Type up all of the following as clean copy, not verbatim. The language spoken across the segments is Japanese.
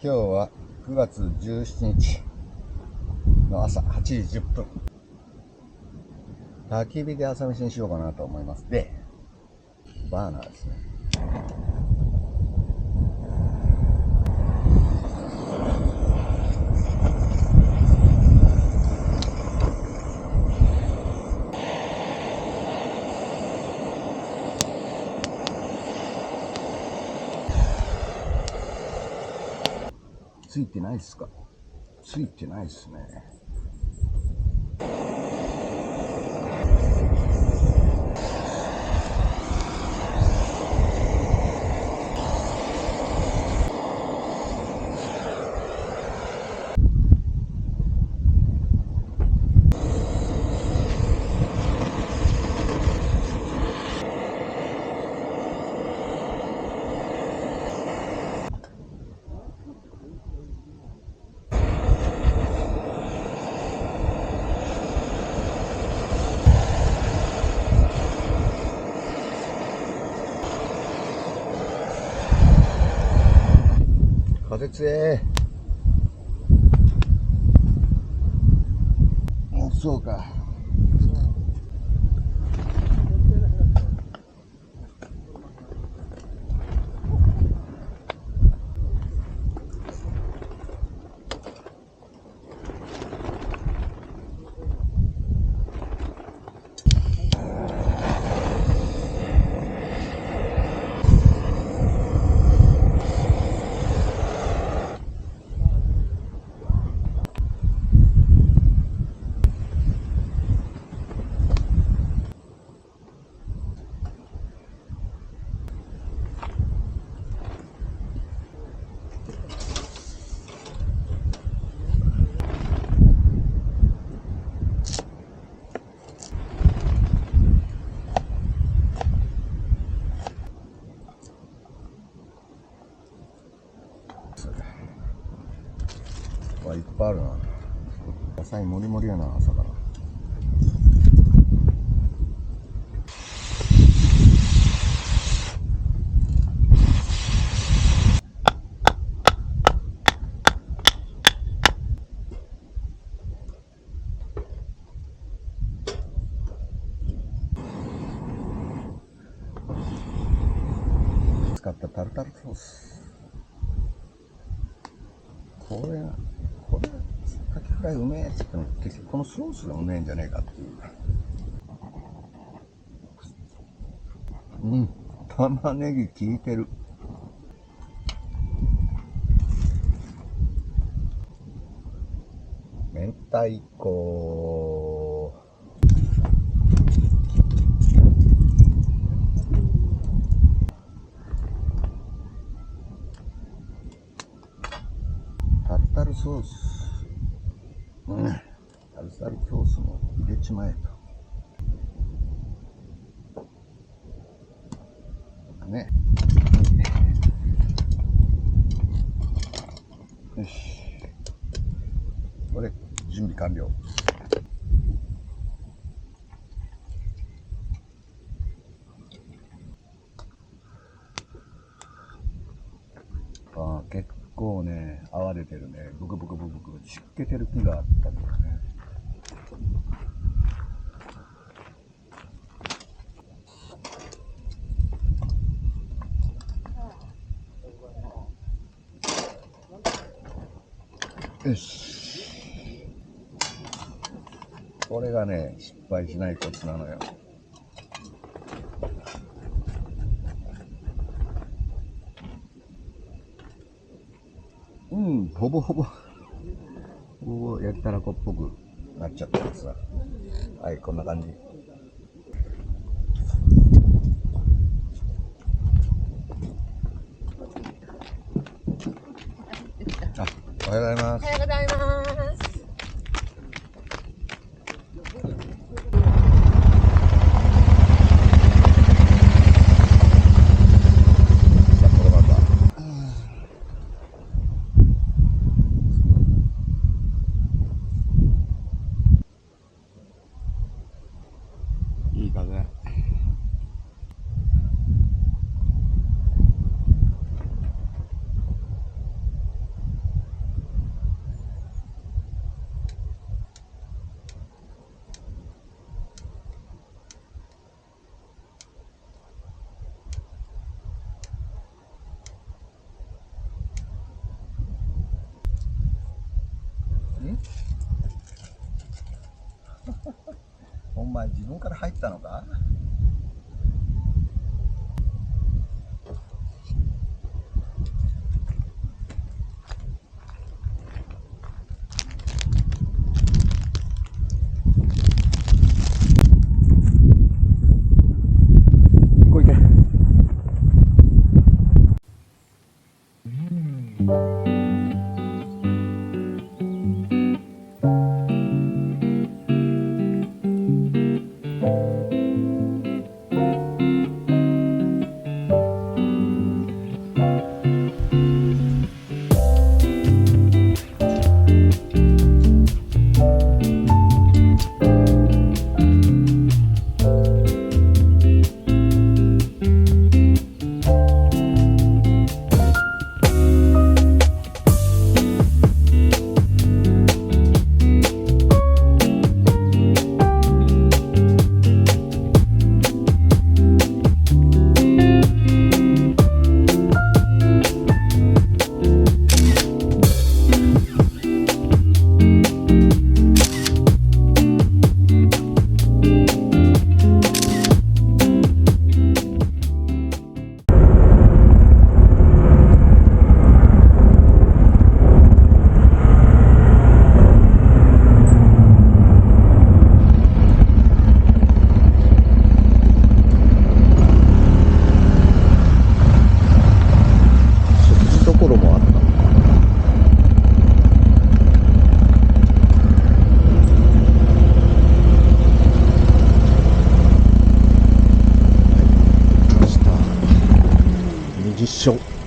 今日は9月17日の朝8時10分。焚き火で朝飯にしようかなと思います。で、バーナーですね。ついてないっすか？ついてないっすね。風強え。そうか。いっぱいあるな。野菜もりもりやな、朝から。使ったタルタルソース。これカキフライうめえって言っても結局このソースがうめえんじゃねえかっていう。玉ねぎ効いてる。明太子。タルタルソース。タルタルソースも入れちまえと。ね。よし。これ、準備完了。結構ね、泡出てるね。ブクブクブクブク湿気てる木があったんだよね。よし。これがね、失敗しないコツなのよ。ほぼほぼ焼きたらこっぽくなっちゃったやつだ。はい、こんな感じ。おはようございます。おはようございます。いい風。前自分から入ったのか。こいけ。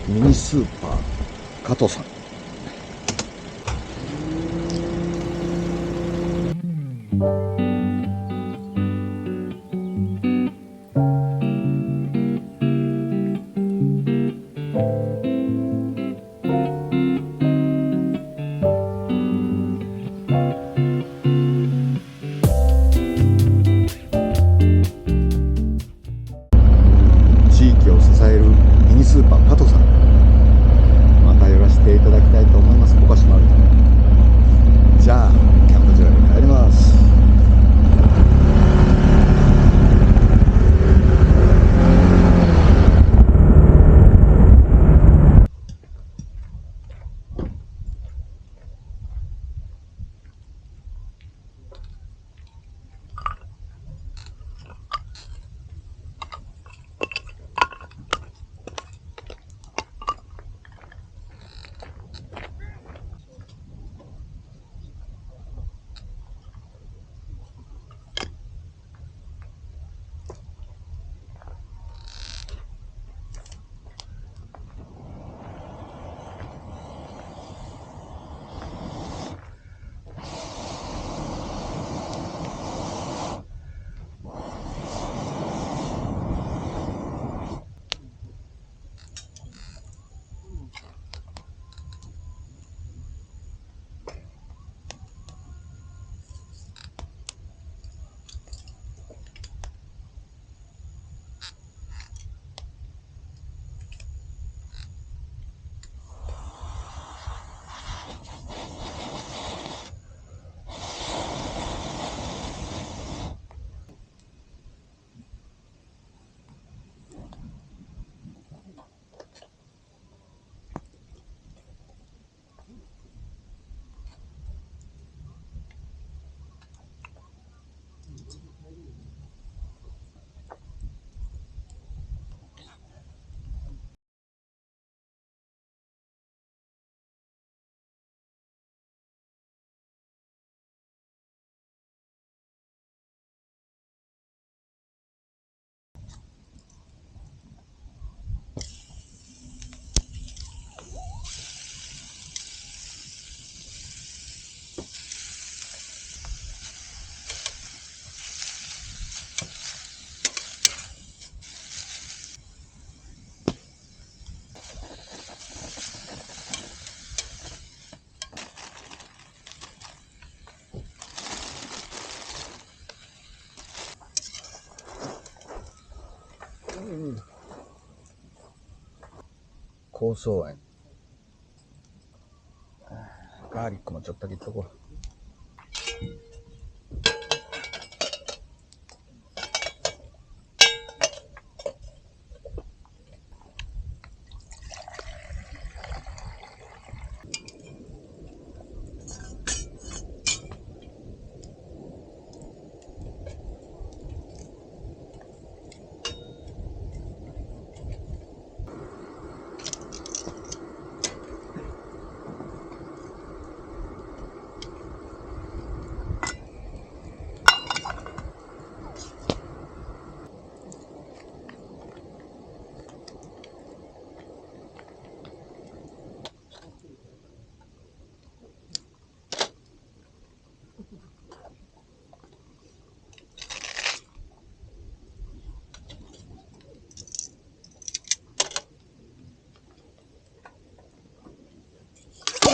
ミニスーパー加藤さん。地域を支えるミニスーパー加藤さん、また寄らせていただきたいと思います。お菓子もある。じゃあキャンプ場に帰ります。香草園。ガーリックもちょっとだけいっとこう。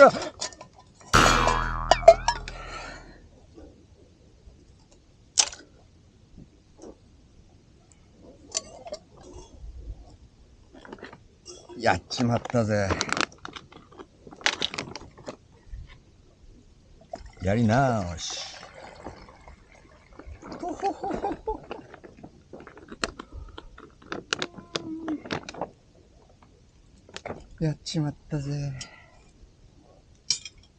ら。やっちまったぜ。やり直し。やっちまったぜ。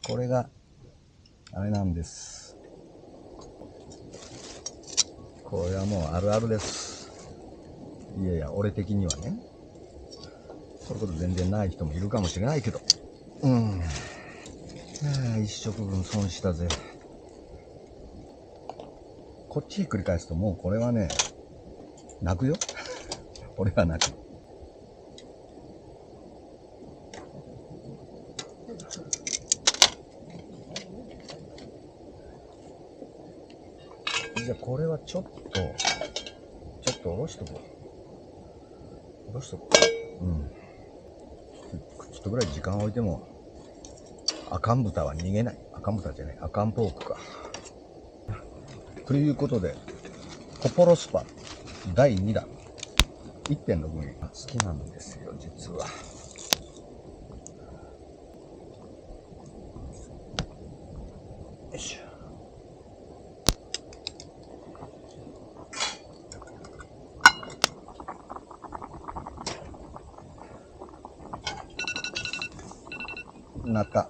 これがあれなんです。これはもうあるあるです。いやいや、俺的にはね、そういうこと全然ない人もいるかもしれないけど、一食分損したぜ。こっちひっくり返すともうこれはね、泣くよ。俺は泣く。じゃあこれはちょっと下ろしとこう。下ろしとこう。ちょっとぐらい時間置いても、赤ん豚は逃げない。赤ん豚じゃない、赤んポークか。ということで、コポロスパ第2弾。1.6 ミリ。好きなんですよ、実は。よいしょ。なった。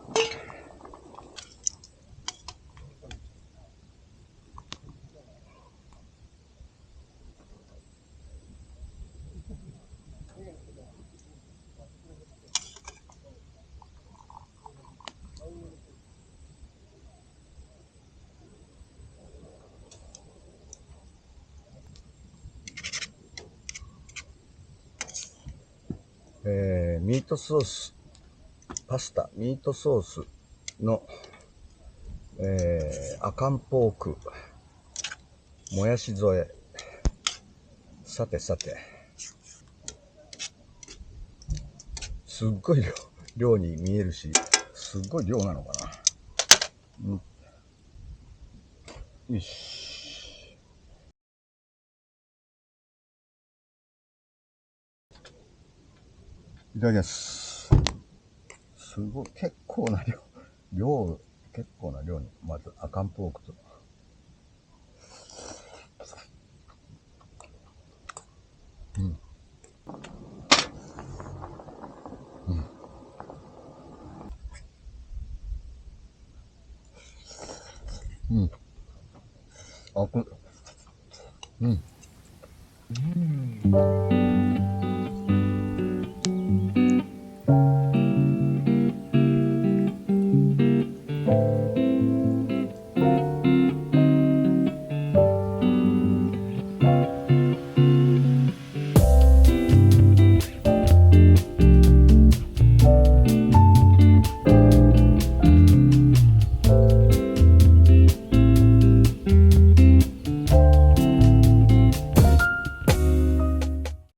ミートソース、パスタ、ミートソースの、赤んポーク、もやし添え。さてさて、すっごい量に見えるし、すっごい量なのかな。よし。いただきます。すごい、結構な結構な量に、まず赤んポークと。あ、うん。